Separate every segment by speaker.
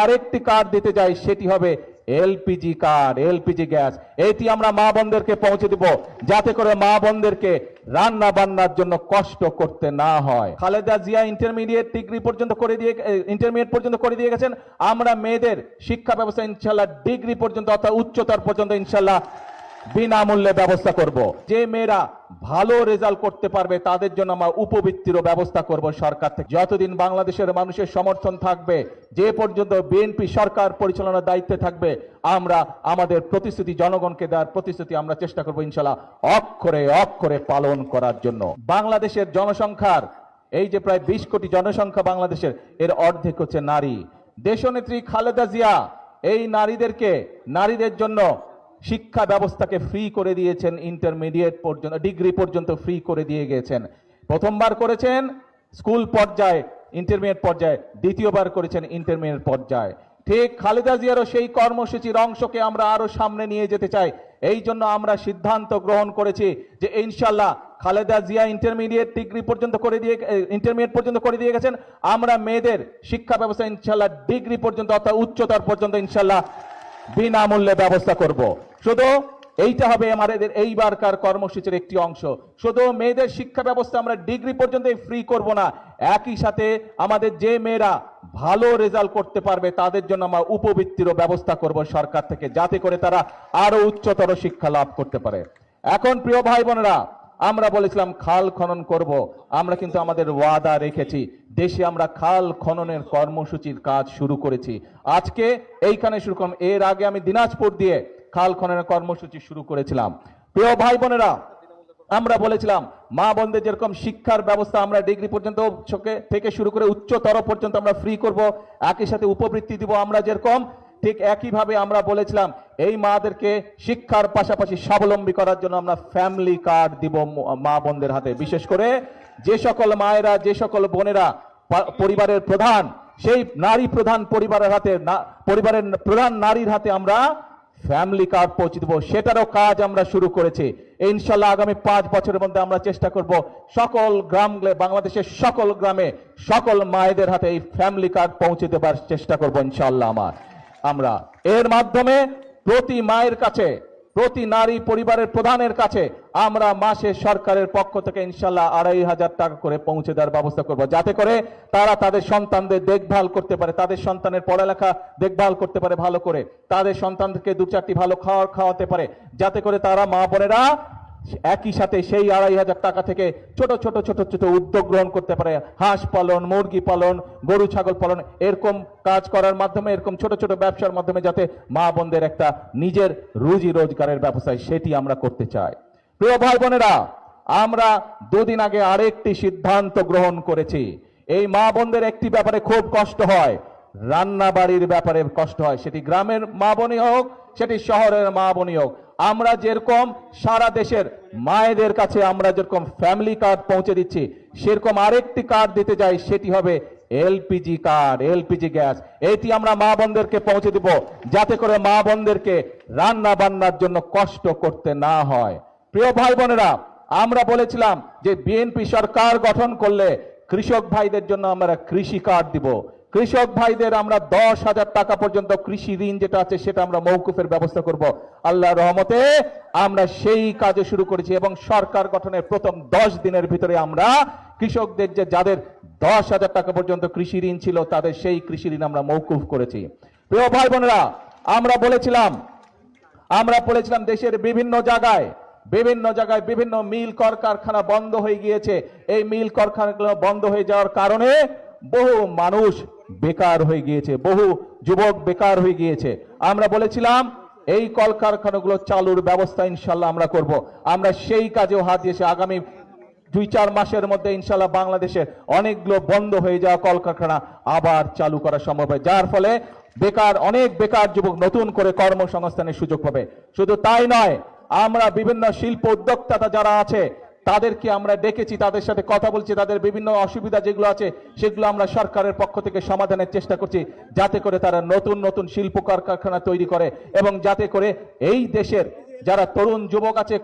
Speaker 1: আরেকটি কার্ড দিতে যাই, সেটি হবে এলপিজি কার্ড, এলপিজি গ্যাস। এটি আমরা মা বোনদেরকে পৌঁছে দিব, যাতে করে মা বোনদেরকে রান্না বান্নার জন্য কষ্ট করতে না হয়। খালেদা জিয়া ইন্টারমিডিয়েট ডিগ্রি পর্যন্ত করে দিয়ে ইন্টারমিডিয়েট পর্যন্ত করে দিয়ে গেছেন। আমরা মেয়েদের শিক্ষা ব্যবস্থা ইনশাল্লাহ ডিগ্রি পর্যন্ত অর্থাৎ উচ্চতর পর্যন্ত ইনশাল্লাহ বিনামূল্যে ব্যবস্থা করব। যে মেয়েরা ভালো রেজাল্ট করতে পারবে তাদের জন্য আমরা উপবৃত্তিরও ব্যবস্থা করব সরকার থেকে। যতদিন বাংলাদেশের মানুষের সমর্থন থাকবে, যে পর্যন্ত বিএনপি সরকার পরিচালনার দায়িত্বে থাকবে, আমরা আমাদের প্রতিশ্রুতি, জনগণকে দেওয়ার প্রতিশ্রুতি আমরা চেষ্টা করব ইনশাল্লাহ অক্ষরে অক্ষরে পালন করার জন্য। বাংলাদেশের জনসংখ্যার এই যে প্রায় 20 কোটি জনসংখ্যা বাংলাদেশের, এর অর্ধেক হচ্ছে নারী। দেশনেত্রী খালেদা জিয়া এই নারীদের জন্য শিক্ষা ব্যবস্থাকে ফ্রি করে দিয়েছেন, ইন্টারমিডিয়েট পর্যন্ত ডিগ্রি পর্যন্ত ফ্রি করে দিয়ে গেছেন। প্রথমবার করেছেন স্কুল পর্যায়ে, ইন্টারমিডিয়েট পর্যায়ে, দ্বিতীয়বার করেছেন ইন্টারমিডিয়েট পর্যায়ে। ঠিক খালেদা জিয়ারও সেই কর্মসূচির অংশকে আমরা আরো সামনে নিয়ে যেতে চাই। এই জন্য আমরা সিদ্ধান্ত গ্রহণ করেছি যে ইনশাল্লাহ খালেদা জিয়া ইন্টারমিডিয়েট পর্যন্ত করে দিয়ে গেছেন। আমরা মেয়েদের শিক্ষা ব্যবস্থা ইনশাল্লাহ ডিগ্রি পর্যন্ত অর্থাৎ উচ্চতর পর্যন্ত ইনশাল্লাহ বিনামূল্যে ব্যবস্থা করব। শুধু এইটা হবে আমাদের এইবারকার কর্মসূচির একটি অংশ। শুধু মেয়েদের শিক্ষা ব্যবস্থা আমরা ডিগ্রি পর্যন্ত ফ্রি করব না, একই সাথে আমাদের যে মেয়েরা ভালো রেজাল্ট করতে পারবে তাদের জন্য আমরা উপবৃত্তিরও ব্যবস্থা করব সরকার থেকে, যাতে করে তারা আরো উচ্চতর শিক্ষা লাভ করতে পারে। এখন প্রিয় ভাই বোনেরা, আমরা বলেছিলাম খাল খনন করব, আমরা কিন্তু আমাদের ওয়াদা রেখেছি। দেশে আমরা খাল খননের কর্মসূচির কাজ শুরু করেছি, আজকে এইখানে শুরু করলাম। এর আগে আমি দিনাজপুর দিয়ে খাল খননের কর্মসূচি শুরু করেছিলাম। প্রিয় ভাই বোনেরা, আমরা বলেছিলাম মা বোনদের যেরকম শিক্ষার ব্যবস্থা আমরা ডিগ্রি পর্যন্ত থেকে শুরু করে উচ্চতর পর্যন্ত আমরা ফ্রি করব, একই সাথে উপবৃত্তি দিব আমরা যেরকম, ঠিক একইভাবে আমরা বলেছিলাম এই মাদেরকে শিক্ষার পাশাপাশি স্বাবলম্বী করার জন্য আমরা ফ্যামিলি কার্ড দিব মা বোনদের হাতে। বিশেষ করে যে সকল মায়েরা, যে সকল বোনেরা পরিবারের প্রধান, সেই নারী প্রধান পরিবারের হাতে, পরিবারের প্রধান নারীর হাতে আমরা ফ্যামিলি কার্ড পৌঁছে দেব, সেটারও কাজ আমরা শুরু করেছি। ইনশাল্লাহ আগামী 5 বছরের মধ্যে আমরা চেষ্টা করব সকল বাংলাদেশের সকল গ্রামে সকল মায়েদের হাতে এই ফ্যামিলি কার্ড পৌঁছে দেবার চেষ্টা করব ইনশাল্লাহ। আমরা এর মাধ্যমে প্রতি মায়ের কাছে, প্রতি নারী পরিবারের প্রধানের কাছে আমরা মাসে সরকারের পক্ষ থেকে ইনশাল্লাহ 2500 টাকা করে পৌঁছে দেওয়ার ব্যবস্থা করব, যাতে করে তারা তাদের সন্তানদের দেখভাল করতে পারে, তাদের সন্তানের পড়ালেখা দেখভাল করতে পারে ভালো করে, তাদের সন্তানদেরকে 2-4টি ভালো খাওয়াতে পারে, যাতে করে তারা মা বোনেরা একই সাথে সেই 2500 টাকা থেকে ছোট ছোট উদ্যোগ গ্রহণ করতে পারে। হাঁস পালন, মুরগি পালন, গরু ছাগল পালন, এরকম কাজ করার মাধ্যমে, এরকম ছোট ছোট ব্যবসার মাধ্যমে যাতে মা বোনদের একটা নিজের রুজি রোজগারের ব্যবস্থা, সেটি আমরা করতে চাই। প্রিয় ভাই বোনেরা, আমরা 2 দিন আগে আরেকটি সিদ্ধান্ত গ্রহণ করেছি। এই মা বোনদের একটি ব্যাপারে খুব কষ্ট হয়, রান্না বাড়ির ব্যাপারে কষ্ট হয়, সেটি গ্রামের মা বোনই হোক, সেটি শহরের মা বোনই হোক। আমরা যেরকম সারা দেশের মায়েদের কাছে আমরা যেরকম ফ্যামিলি কার্ড পৌঁছে দিচ্ছি, সেরকম আরেকটি কার্ড দিতে যাই, সেটি হবে এলপিজি কার্ড, এলপিজি গ্যাস। এটি আমরা মা বোনদেরকে পৌঁছে দিব, যাতে করে মা বোনদেরকে রান্না বান্নার জন্য কষ্ট করতে না হয়। প্রিয় ভাই বোনেরা, আমরা বলেছিলাম যে বিএনপি সরকার গঠন করলে কৃষক ভাইদের জন্য আমরা কৃষি কার্ড দিব। কৃষক ভাইদের আমরা 10,000 টাকা পর্যন্ত কৃষি ঋণ যেটা আছে সেটা আমরা মওকুফের ব্যবস্থা করব। আল্লাহর রহমতে আমরা সেই কাজে শুরু করেছি এবং সরকার গঠনের প্রথম 10 দিনের ভিতরে আমরা কৃষকদের যাদের 10,000 টাকা পর্যন্ত কৃষি ঋণ ছিল তাদের সেই কৃষি ঋণ আমরা মওকুফ করেছি। প্রিয় ভাই বোনেরা, আমরা বলেছিলাম দেশের বিভিন্ন জায়গায় বিভিন্ন মিল কলকারখানা বন্ধ হয়ে গিয়েছে। এই মিল কলকারখানাগুলো বন্ধ হয়ে যাওয়ার কারণে বহু মানুষ বেকার হয়ে গিয়েছে, বহু যুবক বেকার হয়ে গিয়েছে। আমরা বলেছিলাম এই কলকারখানাগুলো চালুর ব্যবস্থা ইনশাল্লাহ আমরা করব। আমরা সেই কাজেও হাত দিয়েছি। আগামী 2-4 মাসের মধ্যে ইনশাল্লাহ বাংলাদেশের অনেকগুলো বন্ধ হয়ে যাওয়া কলকারখানা আবার চালু করা সম্ভব হয়, যার ফলে অনেক বেকার যুবক নতুন করে কর্মসংস্থানের সুযোগ পাবে। শুধু তাই নয়, আমরা বিভিন্ন শিল্প উদ্যোক্তা যারা আছে তাদেরকে আমরা ডেকেছি, তাদের সাথে কথা বলছি, তাদের বিভিন্ন অসুবিধা যেগুলো আছে সেগুলো আমরা সরকারের পক্ষ থেকে সমাধানের চেষ্টা করছি, যাতে করে তারা নতুন শিল্প কারখানা তৈরি করে এবং যাতে করে এই দেশের যারা তরুণ যুবক আছে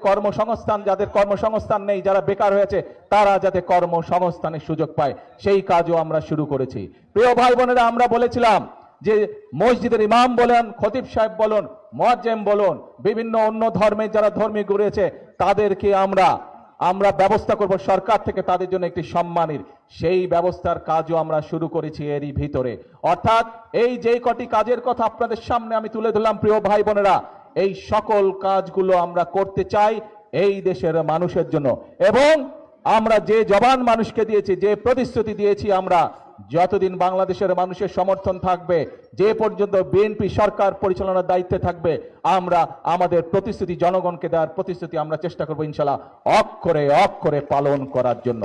Speaker 1: যাদের কর্মসংস্থান নেই, যারা বেকার হয়েছে, তারা যাতে কর্মসংস্থানের সুযোগ পায়, সেই কাজও আমরা শুরু করেছি। প্রিয় ভাই বোনেরা, আমরা বলেছিলাম যে মসজিদের ইমাম বলেন, খতিব সাহেব বলুন, মুয়াজ্জিম বলুন, বিভিন্ন অন্য ধর্মের যারা ধর্মীয় রয়েছে তাদেরকে আমরা ব্যবস্থা করব সরকার থেকে তাদের জন্য একটি সম্মানের, সেই ব্যবস্থার কাজও আমরা শুরু করেছি এরই ভিতরে। অর্থাৎ এই যে কটি কাজের কথা আপনাদের সামনে আমি তুলে ধরলাম প্রিয় ভাই বোনেরা, এই সকল কাজগুলো আমরা করতে চাই এই দেশের মানুষের জন্য। এবং আমরা যে জবান মানুষকে দিয়েছি, যে প্রতিশ্রুতি দিয়েছি, আমরা যতদিন বাংলাদেশের মানুষের সমর্থন থাকবে, যে পর্যন্ত বিএনপি সরকার পরিচালনার দায়িত্বে থাকবে, আমরা আমাদের প্রতিশ্রুতি, জনগণকে দেওয়ার প্রতিশ্রুতি আমরা চেষ্টা করবো ইনশাআল্লাহ অক্ষরে অক্ষরে পালন করার জন্য।